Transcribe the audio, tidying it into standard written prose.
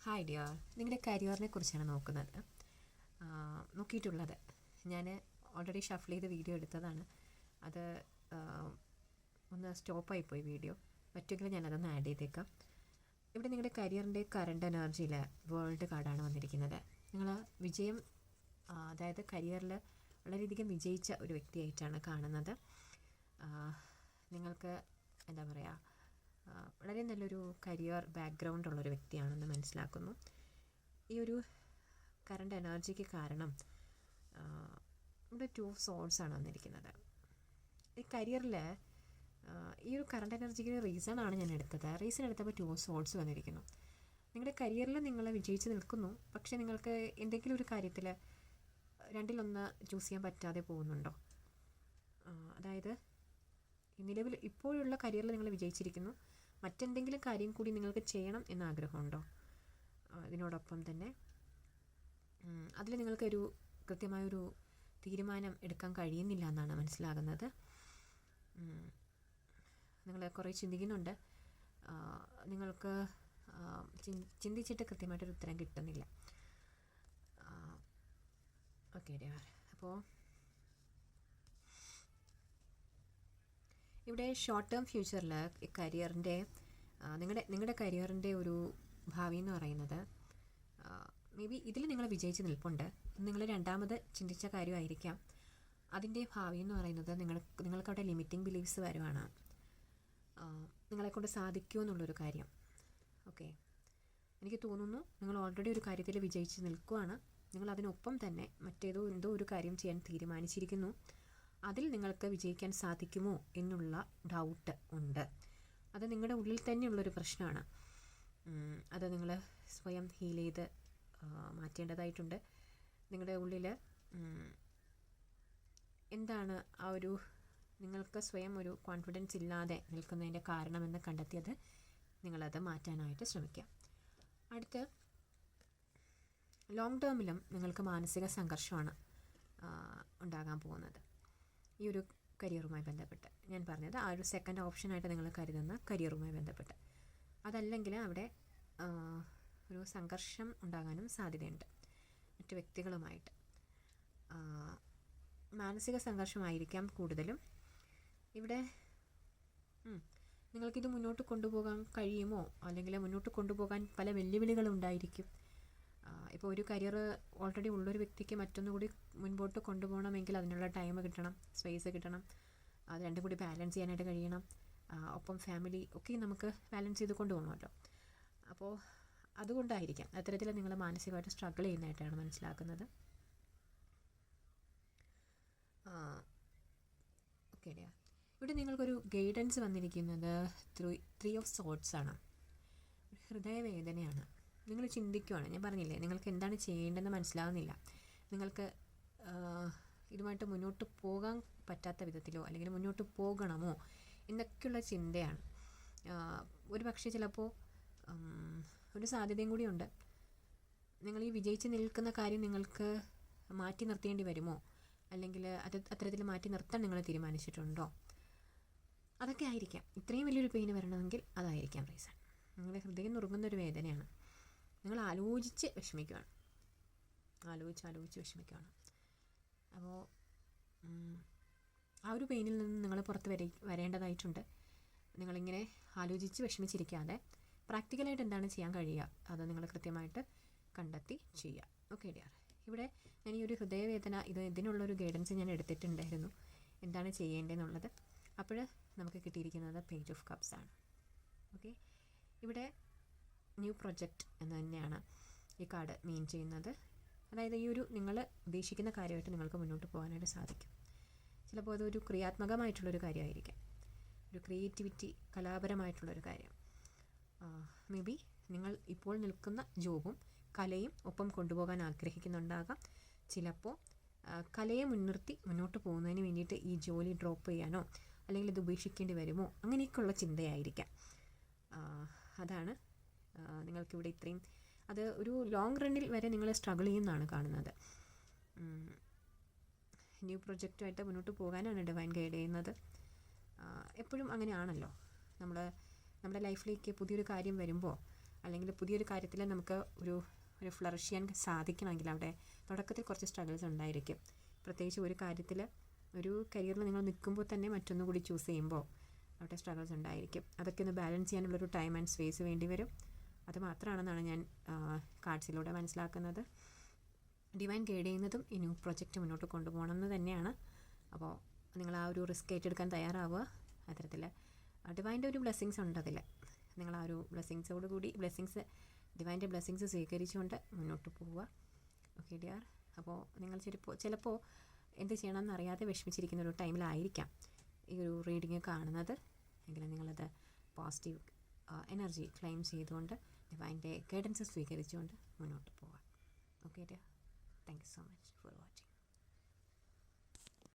Hi dear, നിങ്ങളുടെ കരിയറിനെ കുറിച്ചാണ് നോക്കിയിട്ടുള്ളത്. ഞാൻ ഓൾറെഡി ഷഫിൾ ചെയ്ത് വീഡിയോ എടുത്തതാണ്. അത് ഒന്ന് സ്റ്റോപ്പായിപ്പോയി വീഡിയോ. പറ്റുമെങ്കിൽ ഞാനതൊന്ന് ആഡ് ചെയ്തേക്കാം. ഇവിടെ നിങ്ങളുടെ കരിയറിൻ്റെ കറണ്ട് എനർജിയിൽ വേൾഡ് കാർഡാണ് വന്നിരിക്കുന്നത്. നിങ്ങൾ വിജയം, അതായത് കരിയറിൽ വളരെയധികം വിജയിച്ച ഒരു വ്യക്തിയായിട്ടാണ് കാണുന്നത്. നിങ്ങൾക്ക് എന്താ പറയുക, വളരെ നല്ലൊരു കരിയർ ബാക്ക്ഗ്രൗണ്ട് ഉള്ളൊരു വ്യക്തിയാണെന്ന് മനസ്സിലാക്കുന്നു. ഈ ഒരു കറണ്ട് എനർജിക്ക് കാരണം ഇവിടെ 2 സോൾസാണ് വന്നിരിക്കുന്നത്. ഈ കരിയറിൽ ഈ ഒരു കറണ്ട് എനർജിക്ക് റീസൺ ഞാൻ എടുത്തപ്പോൾ 2 സോൾസ് വന്നിരിക്കുന്നു. നിങ്ങളുടെ കരിയറിൽ നിങ്ങൾ വിജയിച്ച് നിൽക്കുന്നു, പക്ഷേ നിങ്ങൾക്ക് എന്തെങ്കിലും ഒരു കാര്യത്തിൽ രണ്ടിലൊന്ന് ചൂസ് ചെയ്യാൻ പറ്റാതെ പോകുന്നുണ്ടോ? അതായത് നിലവിൽ ഇപ്പോഴുള്ള കരിയറിൽ നിങ്ങൾ വിജയിച്ചിരിക്കുന്നു, മറ്റെന്തെങ്കിലും കാര്യം കൂടി നിങ്ങൾക്ക് ചെയ്യണം എന്ന ആഗ്രഹമുണ്ടോ? ഇതിനോടൊപ്പം തന്നെ അതിൽ നിങ്ങൾക്കൊരു കൃത്യമായൊരു തീരുമാനം എടുക്കാൻ കഴിയുന്നില്ല എന്നാണ് മനസ്സിലാകുന്നത്. നിങ്ങൾ കുറേ ചിന്തിക്കുന്നുണ്ട്, നിങ്ങൾക്ക് ചിന്തിച്ചിട്ട് കൃത്യമായിട്ടൊരു ഉത്തരം കിട്ടുന്നില്ല. ഓക്കെ ഡിയർ, അപ്പോൾ ഇവിടെ ഷോർട്ട് ടേം ഫ്യൂച്ചറിൽ കരിയറിൻ്റെ നിങ്ങളുടെ കരിയറിൻ്റെ ഒരു ഭാവി എന്ന് പറയുന്നത് മേ ബി ഇതിൽ നിങ്ങൾ വിജയിച്ച് നിൽപ്പുണ്ട്. നിങ്ങൾ രണ്ടാമത് ചിന്തിച്ച കാര്യമായിരിക്കാം. അതിൻ്റെ ഭാവി എന്ന് പറയുന്നത് നിങ്ങൾക്കവിടെ ലിമിറ്റിംഗ് ബിലീഫ്സ് വരുവാണ്. നിങ്ങളെക്കൊണ്ട് സാധിക്കുമോ എന്നുള്ളൊരു കാര്യം. ഓക്കെ, എനിക്ക് തോന്നുന്നു നിങ്ങൾ ഓൾറെഡി ഒരു കാര്യത്തിൽ വിജയിച്ച് നിൽക്കുകയാണ്. നിങ്ങൾ അതിനൊപ്പം തന്നെ എന്തോ ഒരു കാര്യം ചെയ്യാൻ തീരുമാനിച്ചിരിക്കുന്നു. അതിൽ നിങ്ങൾക്ക് വിജയിക്കാൻ സാധിക്കുമോ എന്നുള്ള ഡൗട്ട് ഉണ്ട്. അത് നിങ്ങളുടെ ഉള്ളിൽ തന്നെയുള്ളൊരു പ്രശ്നമാണ്. അത് നിങ്ങൾ സ്വയം ഹീൽ ചെയ്ത് മാറ്റേണ്ടതായിട്ടുണ്ട്. നിങ്ങളുടെ ഉള്ളിൽ എന്താണ് ആ ഒരു നിങ്ങൾക്ക് സ്വയം ഒരു കോൺഫിഡൻസ് ഇല്ലാതെ നിൽക്കുന്നതിൻ്റെ കാരണമെന്ന് കണ്ടെത്തിയത് നിങ്ങളത് മാറ്റാനായിട്ട് ശ്രമിക്കുക. അടുത്ത് ലോങ് ടേമിലും നിങ്ങൾക്ക് മാനസിക സംഘർഷമാണ് ഉണ്ടാകാൻ പോകുന്നത്. ഈ ഒരു കരിയറുമായി ബന്ധപ്പെട്ട് ഞാൻ പറഞ്ഞത് ആ ഒരു സെക്കൻഡ് ഓപ്ഷനായിട്ട് നിങ്ങൾ കരുതുന്ന കരിയറുമായി ബന്ധപ്പെട്ട്. അതല്ലെങ്കിൽ അവിടെ ഒരു സംഘർഷം ഉണ്ടാകാനും സാധ്യതയുണ്ട് മറ്റു വ്യക്തികളുമായിട്ട്. മാനസിക സംഘർഷമായിരിക്കാം കൂടുതലും. ഇവിടെ നിങ്ങൾക്കിത് മുന്നോട്ട് കൊണ്ടുപോകാൻ കഴിയുമോ, അല്ലെങ്കിൽ മുന്നോട്ട് കൊണ്ടുപോകാൻ പല വെല്ലുവിളികളുണ്ടായിരിക്കും. ഇപ്പോൾ ഒരു കരിയർ ഓൾറെഡി ഉള്ളൊരു വ്യക്തിക്ക് മറ്റൊന്നുകൂടി മുൻപോട്ട് കൊണ്ടുപോകണമെങ്കിൽ അതിനുള്ള ടൈം കിട്ടണം, സ്പേസ് കിട്ടണം, അത് രണ്ടും കൂടി ബാലൻസ് ചെയ്യാനായിട്ട് കഴിയണം. ഒപ്പം ഫാമിലി ഒക്കെ നമുക്ക് ബാലൻസ് ചെയ്ത് കൊണ്ടുപോകണമല്ലോ. അപ്പോൾ അതുകൊണ്ടായിരിക്കാം അത്തരത്തിൽ നിങ്ങൾ മാനസികമായിട്ട് സ്ട്രഗിൾ ചെയ്യുന്നതായിട്ടാണ് മനസ്സിലാക്കുന്നത്. ഓക്കെ ഡിയർ, ഇവിടെ നിങ്ങൾക്കൊരു ഗൈഡൻസ് വന്നിരിക്കുന്നത് 3 ഓഫ് സോർട്സ് ആണ്. ഹൃദയവേദനയാണ്. നിങ്ങൾ ചിന്തിക്കുകയാണ്, ഞാൻ പറഞ്ഞില്ലേ നിങ്ങൾക്ക് എന്താണ് ചെയ്യേണ്ടതെന്ന് മനസ്സിലാകുന്നില്ല. നിങ്ങൾക്ക് ഇതുമായിട്ട് മുന്നോട്ട് പോകാൻ പറ്റാത്ത വിധത്തിലോ അല്ലെങ്കിൽ മുന്നോട്ട് പോകണമോ എന്നൊക്കെയുള്ള ചിന്തയാണ്. ഒരു പക്ഷേ ചിലപ്പോൾ ഒരു സാധ്യതയും കൂടിയുണ്ട്. നിങ്ങൾ ഈ വിജയിച്ച് നിൽക്കുന്ന കാര്യം നിങ്ങൾക്ക് മാറ്റി നിർത്തേണ്ടി വരുമോ, അല്ലെങ്കിൽ അത്തരത്തിൽ മാറ്റി നിർത്താൻ നിങ്ങൾ തീരുമാനിച്ചിട്ടുണ്ടോ? അതൊക്കെ ആയിരിക്കാം. ഇത്രയും വലിയൊരു പെയിന് വരണമെങ്കിൽ അതായിരിക്കാം റീസൺ. നിങ്ങളുടെ ഹൃദയം നുറുങ്ങുന്നൊരു വേദനയാണ്. നിങ്ങൾ ആലോചിച്ച് വിഷമിക്കുകയാണ്. അപ്പോൾ ആ ഒരു പെയിനിൽ നിന്ന് നിങ്ങൾ പുറത്ത് വരേണ്ടതായിട്ടുണ്ട്. നിങ്ങളിങ്ങനെ ആലോചിച്ച് വിഷമിച്ചിരിക്കാതെ പ്രാക്ടിക്കലായിട്ട് എന്താണ് ചെയ്യാൻ കഴിയുക അത് നിങ്ങൾ കൃത്യമായിട്ട് കണ്ടെത്തി ചെയ്യുക. ഓക്കെ ഡിയർ, ഇവിടെ ഞാൻ ഈ ഒരു ഹൃദയവേദന ഇതിനുള്ളൊരു ഗൈഡൻസ് ഞാൻ എടുത്തിട്ടുണ്ടായിരുന്നു, എന്താണ് ചെയ്യേണ്ടതെന്നുള്ളത്. അപ്പോൾ നമുക്ക് കിട്ടിയിരിക്കുന്നത് പേജ് ഓഫ് കപ്സ് ആണ്. ഓക്കെ, ഇവിടെ ന്യൂ പ്രൊജക്റ്റ് എന്ന് തന്നെയാണ് ഈ കാർഡ് മീൻ ചെയ്യുന്നത്. അതായത് ഈ ഒരു നിങ്ങൾ ഉദ്ദേശിക്കുന്ന കാര്യമായിട്ട് നിങ്ങൾക്ക് മുന്നോട്ട് പോകാനായിട്ട് സാധിക്കും. ചിലപ്പോൾ അതൊരു ക്രിയാത്മകമായിട്ടുള്ളൊരു കാര്യമായിരിക്കാം, ഒരു ക്രിയേറ്റിവിറ്റി, കലാപരമായിട്ടുള്ളൊരു കാര്യം. മേ ബി നിങ്ങൾ ഇപ്പോൾ നിൽക്കുന്ന ജോബും കലയും ഒപ്പം കൊണ്ടുപോകാൻ ആഗ്രഹിക്കുന്നുണ്ടാകാം. ചിലപ്പോൾ കലയെ മുൻനിർത്തി മുന്നോട്ട് പോകുന്നതിന് വേണ്ടിയിട്ട് ഈ ജോലി ഡ്രോപ്പ് ചെയ്യാനോ അല്ലെങ്കിൽ ഇത് ഉപേക്ഷിക്കേണ്ടി വരുമോ അങ്ങനെയൊക്കെയുള്ള ചിന്തയായിരിക്കാം. അതാണ് നിങ്ങൾക്കിവിടെ ഇത്രയും, അത് ഒരു ലോങ് റണ്ണിൽ വരെ നിങ്ങൾ സ്ട്രഗിൾ ചെയ്യുന്നതാണ് കാണുന്നത്. ന്യൂ പ്രൊജക്റ്റുമായിട്ട് മുന്നോട്ട് പോകാനാണ് ഡിവൈൻ ഗൈഡ് ചെയ്യുന്നത്. എപ്പോഴും അങ്ങനെയാണല്ലോ, നമ്മുടെ ലൈഫിലേക്ക് പുതിയൊരു കാര്യം വരുമ്പോൾ അല്ലെങ്കിൽ പുതിയൊരു കാര്യത്തിൽ നമുക്ക് ഒരു ഫ്ലറിഷ് ചെയ്യാൻ സാധിക്കണമെങ്കിൽ അവിടെ തുടക്കത്തിൽ കുറച്ച് സ്ട്രഗിൾസ് ഉണ്ടായിരിക്കും. പ്രത്യേകിച്ച് ഒരു കാര്യത്തിൽ ഒരു കരിയറിൽ നിങ്ങൾ നിൽക്കുമ്പോൾ തന്നെ മറ്റൊന്നും കൂടി ചൂസ് ചെയ്യുമ്പോൾ അവിടെ സ്ട്രഗിൾസ് ഉണ്ടായിരിക്കും. അതൊക്കെ ഒന്ന് ബാലൻസ് ചെയ്യാനുള്ളൊരു ടൈം ആൻഡ് സ്പേസ് വേണ്ടി വരും. അത് മാത്രമാണെന്നാണ് ഞാൻ കാർഡ്സിലൂടെ മനസ്സിലാക്കുന്നത്. ഡിവൈൻ ഗൈഡ് ചെയ്യുന്നതും ഈ ന്യൂ പ്രൊജക്റ്റ് മുന്നോട്ട് കൊണ്ടുപോകണമെന്ന് തന്നെയാണ്. അപ്പോൾ നിങ്ങൾ ആ ഒരു റിസ്ക് ഏറ്റെടുക്കാൻ തയ്യാറാവുക. അത്തരത്തിൽ ഡിവൈൻ്റെ ഒരു ബ്ലെസ്സിങ്സ് ഉണ്ട് അതിൽ. നിങ്ങൾ ആ ഒരു ബ്ലെസ്സിങ്സ് ഡിവൈൻ്റെ ബ്ലെസ്സിങ്സ് സ്വീകരിച്ചുകൊണ്ട് മുന്നോട്ട് പോവുക. Okay dear. അപ്പോൾ നിങ്ങൾ ചിലപ്പോൾ എന്ത് ചെയ്യണമെന്ന് അറിയാതെ വിഷമിച്ചിരിക്കുന്ന ഒരു ടൈമിലായിരിക്കാം ഈ ഒരു റീഡിങ് കാണുന്നത്. എങ്കിലും നിങ്ങളത് പോസിറ്റീവ് എനർജി ക്ലെയിം ചെയ്തുകൊണ്ട് ഡിവൈൻ്റെ ഗൈഡൻസ് സ്വീകരിച്ചുകൊണ്ട് മുന്നോട്ട് പോവുക. Okay dear. Thank you so much for